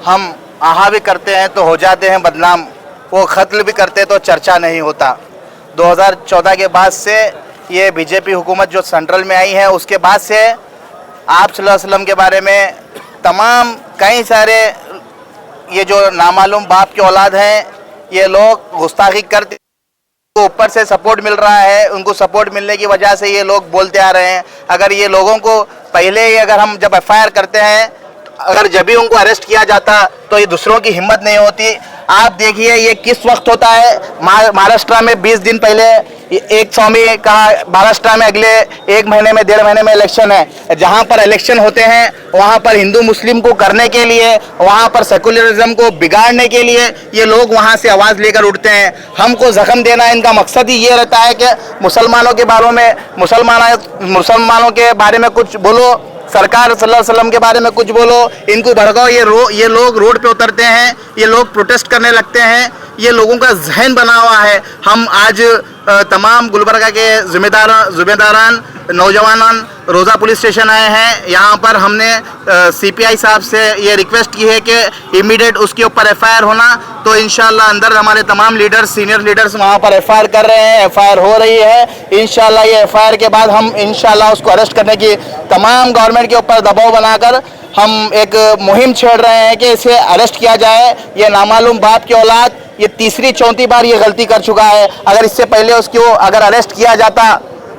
हम आहा भी करते हैं तो हो जाते हैं बदनाम, वो कत्ल भी करते तो चर्चा नहीं होता। 2014 के बाद से ये बीजेपी हुकूमत जो सेंट्रल में आई है, उसके बाद से आप सल्लल्लाहु अलैहि वसल्लम के बारे में तमाम कई सारे ये जो नामालूम बाप के औलाद हैं, ये लोग गुस्ताखी करते, ऊपर से सपोर्ट मिल रहा है। उनको सपोर्ट मिलने की वजह से ये लोग बोलते आ रहे हैं। अगर ये लोगों को पहले ही अगर हम जब एफआईआर करते हैं, अगर जब भी उनको अरेस्ट किया जाता तो ये दूसरों की हिम्मत नहीं होती। आप देखिए ये किस वक्त होता है। महाराष्ट्र में 20 दिन पहले एक स्वामी का महाराष्ट्र में अगले 1 महीने में 1.5 महीने में इलेक्शन है। जहां पर इलेक्शन होते हैं वहां पर हिंदू मुस्लिम को करने के लिए, वहां पर सेकुलरिज्म को बिगाड़ने के लिए ये लोग वहां से आवाज़ लेकर उठते हैं। हमको जख्म देना इनका मकसद ही ये रहता है कि मुसलमानों के बारे में मुसलमानों के बारे में कुछ बोलो, सरकार सल्लल्लाहु अलैहि वसल्लम के बारे में कुछ बोलो, इनको भड़काओ। ये लोग रोड पे उतरते हैं, ये लोग प्रोटेस्ट करने लगते हैं, ये लोगों का जहन बना हुआ है। हम आज तमाम गुलबर्गा के जिम्मेदारान नौजवान रोज़ा पुलिस स्टेशन आए हैं। यहाँ पर हमने सीपीआई साहब से ये रिक्वेस्ट की है कि इमीडिएट उसके ऊपर एफआईआर होना। तो इंशाल्लाह अंदर हमारे तमाम लीडर्स, सीनियर लीडर्स वहाँ पर एफआईआर कर रहे हैं, एफआईआर हो रही है। इंशाल्लाह ये एफआईआर के बाद हम इंशाल्लाह उसको अरेस्ट करने की तमाम गवर्नमेंट के ऊपर दबाव बनाकर हम एक मुहिम छेड़ रहे हैं कि इसे अरेस्ट किया जाए। ये नामालूम बाप की औलाद ये तीसरी चौथी बार ये गलती कर चुका है। अगर इससे पहले उसको अगर अरेस्ट किया जाता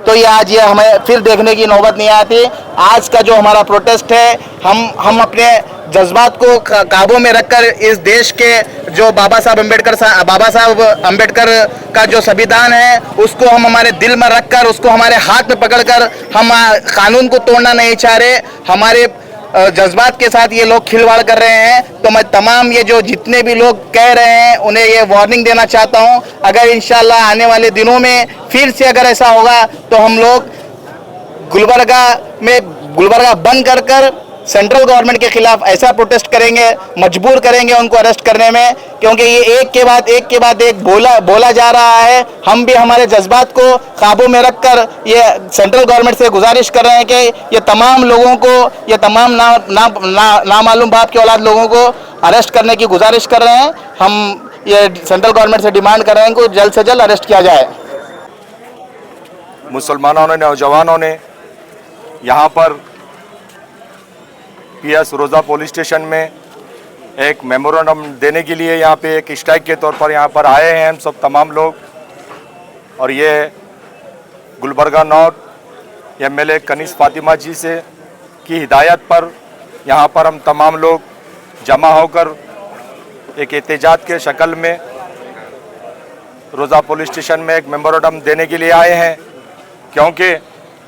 तो ये आज ये हमें फिर देखने की नौबत नहीं आती। आज का जो हमारा प्रोटेस्ट है, हम अपने जज्बात को काबू में रखकर इस देश के जो बाबा साहब अम्बेडकर का जो संविधान है उसको हम हमारे दिल में रखकर, उसको हमारे हाथ में पकड़कर हम कानून को तोड़ना नहीं चाह रहे। हमारे जज्बात के साथ ये लोग खिलवाड़ कर रहे हैं। तो मैं तमाम ये जो जितने भी लोग कह रहे हैं उन्हें ये वार्निंग देना चाहता हूं, अगर इंशाल्लाह आने वाले दिनों में फिर से अगर ऐसा होगा तो हम लोग गुलबर्गा बंद कर सेंट्रल गवर्नमेंट के खिलाफ ऐसा प्रोटेस्ट करेंगे, मजबूर करेंगे उनको अरेस्ट करने में, क्योंकि ये एक के बाद एक बोला जा रहा है। हम भी हमारे जज्बात को काबू में रखकर ये सेंट्रल गवर्नमेंट से गुजारिश कर रहे हैं कि ये तमाम लोगों को, ये तमाम नामालूम बाप के औलाद लोगों को अरेस्ट करने की गुजारिश कर रहे हैं। हम ये सेंट्रल गवर्नमेंट से डिमांड कर रहे हैं कि जल्द से जल्द अरेस्ट किया जाए। मुसलमानों ने, नौजवानों ने यहाँ पर पीएस रोज़ा पुलिस स्टेशन में एक मेमोरेंडम देने के लिए यहाँ पे एक स्ट्राइक के तौर पर यहाँ पर आए हैं हम सब तमाम लोग। और ये गुलबर्गा नॉर्थ एमएलए कनीज़ फातिमा जी से की हिदायत पर यहाँ पर हम तमाम लोग जमा होकर एक एहतजाज के शक्ल में रोज़ा पुलिस स्टेशन में एक मेमोरेंडम देने के लिए आए हैं, क्योंकि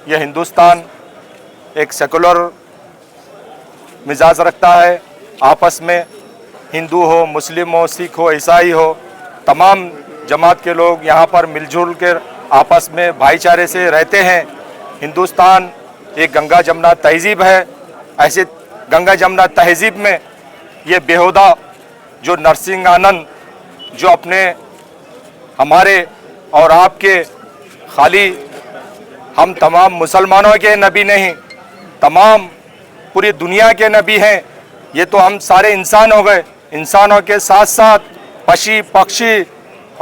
ये हिंदुस्तान एक सेकुलर मिजाज रखता है। आपस में हिंदू हो, मुस्लिम हो, सिख हो, ईसाई हो, तमाम जमात के लोग यहाँ पर मिलजुल कर आपस में भाईचारे से रहते हैं। हिंदुस्तान एक गंगा जमुना तहजीब है। ऐसे गंगा जमुना तहजीब में ये बेहुदा जो नरसिंह आनंद जो अपने हमारे और आपके खाली हम तमाम मुसलमानों के नबी नहीं, तमाम पूरी दुनिया के नबी हैं। ये तो हम सारे इंसान हो गए। इंसानों के साथ साथ पशु पक्षी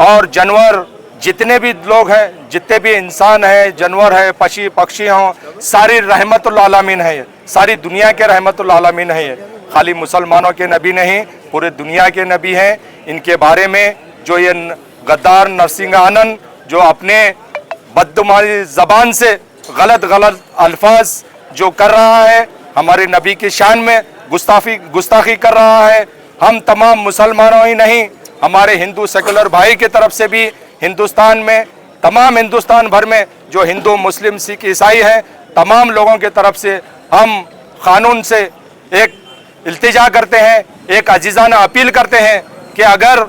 और जानवर जितने भी लोग हैं, जितने भी इंसान हैं, जानवर है, पशु पक्षी हों, सारी रहमतुल आलमीन है। ये सारी दुनिया के रहमतुल आलमीन है। ये खाली मुसलमानों के नबी नहीं, पूरे दुनिया के नबी हैं। इनके बारे में जो ये गद्दार नरसिंह आनंद जो अपने बददुमारी ज़बान से गलत अल्फाज जो कर रहा है, हमारे नबी की शान में गुस्ताखी कर रहा है। हम तमाम मुसलमानों ही नहीं, हमारे हिंदू सेकुलर भाई की तरफ से भी हिंदुस्तान में, तमाम हिंदुस्तान भर में जो हिंदू, मुस्लिम, सिख, ईसाई हैं, तमाम लोगों की तरफ से हम कानून से एक इल्तिजा करते हैं, एक अजीज़ाना अपील करते हैं कि अगर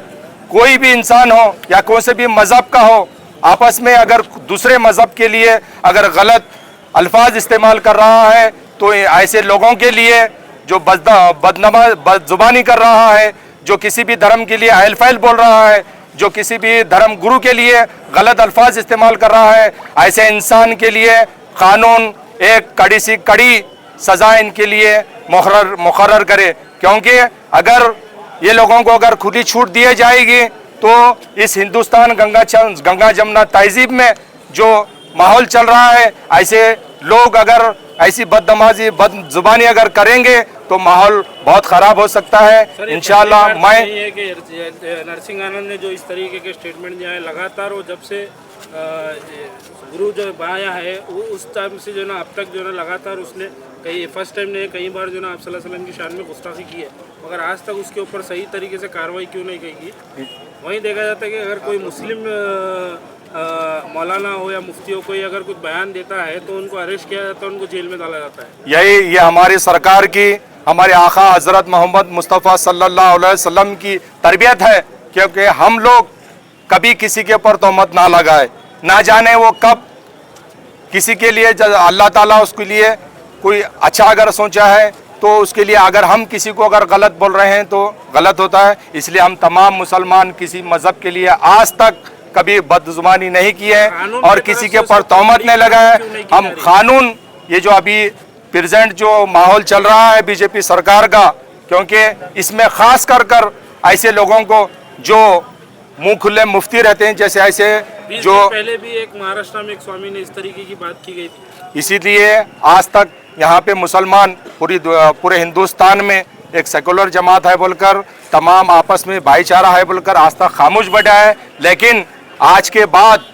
कोई भी इंसान हो या कोई से भी मज़हब का हो, आपस में अगर दूसरे मज़हब के लिए अगर गलत अल्फाज इस्तेमाल कर रहा है तो ऐसे लोगों के लिए जो बदजुबानी कर रहा है, जो किसी भी धर्म के लिए अहल फैल बोल रहा है, जो किसी भी धर्म गुरु के लिए गलत अल्फाज इस्तेमाल कर रहा है, ऐसे इंसान के लिए कानून एक कड़ी सी कड़ी सज़ा इनके लिए मुकर्रर करे। क्योंकि अगर ये लोगों को अगर खुली छूट दी जाएगी तो इस हिंदुस्तान गंगा जमुना तहजीब में जो माहौल चल रहा है, ऐसे लोग अगर ऐसी बदतमीजी बदजुबानी अगर करेंगे तो माहौल बहुत खराब हो सकता है। इंशाल्लाह मैं ये कि नरसिंह आनंद ने जो इस तरीके के स्टेटमेंट दिया है लगातार, वो जब से गुरु जो आया है वो उस टाइम से जो ना अब तक जो ना लगातार उसने कई फर्स्ट टाइम ने कई बार जो ना आप सल्लल्लाहु अलैहि वसल्लम की शान में गुस्ताखी की है, मगर आज तक उसके ऊपर सही तरीके से कार्रवाई क्यों नहीं की गई। वहीं देखा जाता है कि अगर कोई मुस्लिम मौलाना हो या मुफ्ती हो कोई अगर कुछ बयान देता है तो उनको अरेस्ट किया जाता है, उनको जेल में डाला जाता है। ये हमारी सरकार की, हमारे आका हजरत मोहम्मद मुस्तफ़ा सल्लल्लाहु अलैहि वसल्लम की तरबियत है, क्योंकि हम लोग कभी किसी के ऊपर तोहमत ना लगाए, ना जाने वो कब किसी के लिए अल्लाह ताला उसके लिए कोई अच्छा अगर सोचा है तो उसके लिए अगर हम किसी को अगर गलत बोल रहे हैं तो गलत होता है। इसलिए हम तमाम मुसलमान किसी मज़हब के लिए आज तक कभी बदजुबानी नहीं की है और किसी के ऊपर तोहमत नहीं लगाया है। हम कानून, ये जो अभी प्रेजेंट जो माहौल चल रहा है बीजेपी सरकार का, क्योंकि इसमें खास कर ऐसे लोगों को जो मुंह खुले मुफ्ती रहते हैं, जैसे ऐसे जो पहले भी एक महाराष्ट्र में एक स्वामी ने इस तरीके की बात की गई थी। इसीलिए आज तक यहाँ पे मुसलमान पूरे हिंदुस्तान में एक सेकुलर जमात है बोलकर, तमाम आपस में भाईचारा है बोलकर आज तक खामोश बैठा है। लेकिन आज के बाद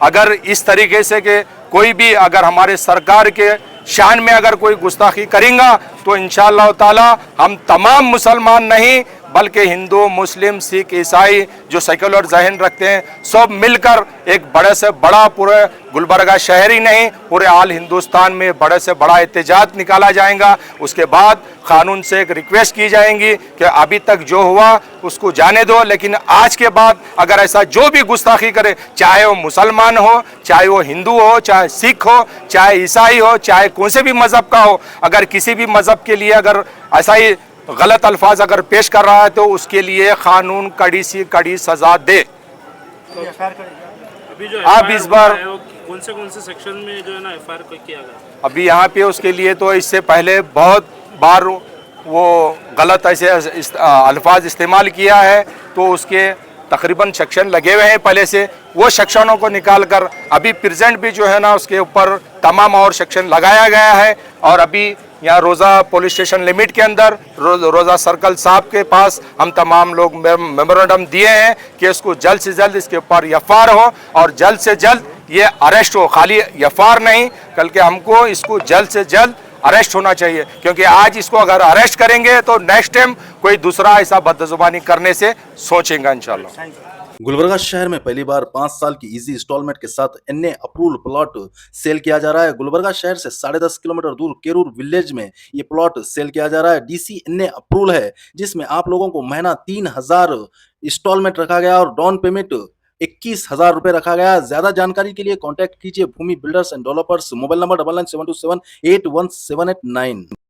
अगर इस तरीके से कि कोई भी अगर हमारे सरकार के शान में अगर कोई गुस्ताखी करेगा तो इंशाअल्लाह ताला हम तमाम मुसलमान नहीं बल्कि हिंदू, मुस्लिम, सिख, ईसाई जो सेकुलर जहन रखते हैं सब मिलकर एक बड़े से बड़ा पूरे गुलबर्गा शहर ही नहीं पूरे आल हिंदुस्तान में बड़े से बड़ा एहतजाज निकाला जाएगा। उसके बाद कानून से एक रिक्वेस्ट की जाएंगी कि अभी तक जो हुआ उसको जाने दो, लेकिन आज के बाद अगर ऐसा जो भी गुस्ताखी करे, चाहे वो मुसलमान हो, चाहे वो हिंदू हो, चाहे सिख हो, चाहे ईसाई हो, चाहे कौन से भी मज़हब का हो, अगर किसी भी मज़हब के लिए अगर ऐसा ही गलत अल्फाज अगर पेश कर रहा है तो उसके लिए कानून कड़ी सी कड़ी सजा दे। अभी जो आप इस बार कौन से सेक्शन में जो है ना एफआईआर किया गया? अभी यहाँ पे उसके लिए तो इससे पहले बहुत बार वो गलत ऐसे अल्फाज इस्तेमाल किया है, तो उसके तकरीबन सेक्शन लगे हुए हैं पहले से, वो सेक्शनों को निकाल कर अभी प्रेजेंट भी जो है ना उसके ऊपर तमाम और सेक्शन लगाया गया है। और अभी यहाँ रोज़ा पुलिस स्टेशन लिमिट के अंदर रोज़ा सर्कल साहब के पास हम तमाम लोग मेमोरेंडम दिए हैं कि इसको जल्द से जल्द इसके ऊपर एफआईआर हो और जल्द से जल्द ये अरेस्ट हो। खाली एफआईआर नहीं, बल्कि हमको इसको जल्द से जल्द अरेस्ट होना चाहिए, क्योंकि आज इसको अगर अरेस्ट करेंगे तो नेक्स्ट टाइम कोई दूसरा ऐसा बदजुबानी करने से सोचेगा इंशाल्लाह। गुलबर्गा शहर में पहली बार 5 साल की इजी इंस्टॉलमेंट के साथ एनए अप्रूवल प्लॉट सेल किया जा रहा है। गुलबर्गा शहर से 10.5 किलोमीटर दूर केरूर विलेज में ये प्लॉट सेल किया जा रहा है। डीसी एनए अप्रूवल है, जिसमें आप लोगों को महीना 3000 इंस्टॉलमेंट रखा गया और डाउन पेमेंट 21,000 रुपए रखा गया। ज्यादा जानकारी के लिए कॉन्टैक्ट कीजिए Bhoomi builders and developers. Mobile number 9972781789।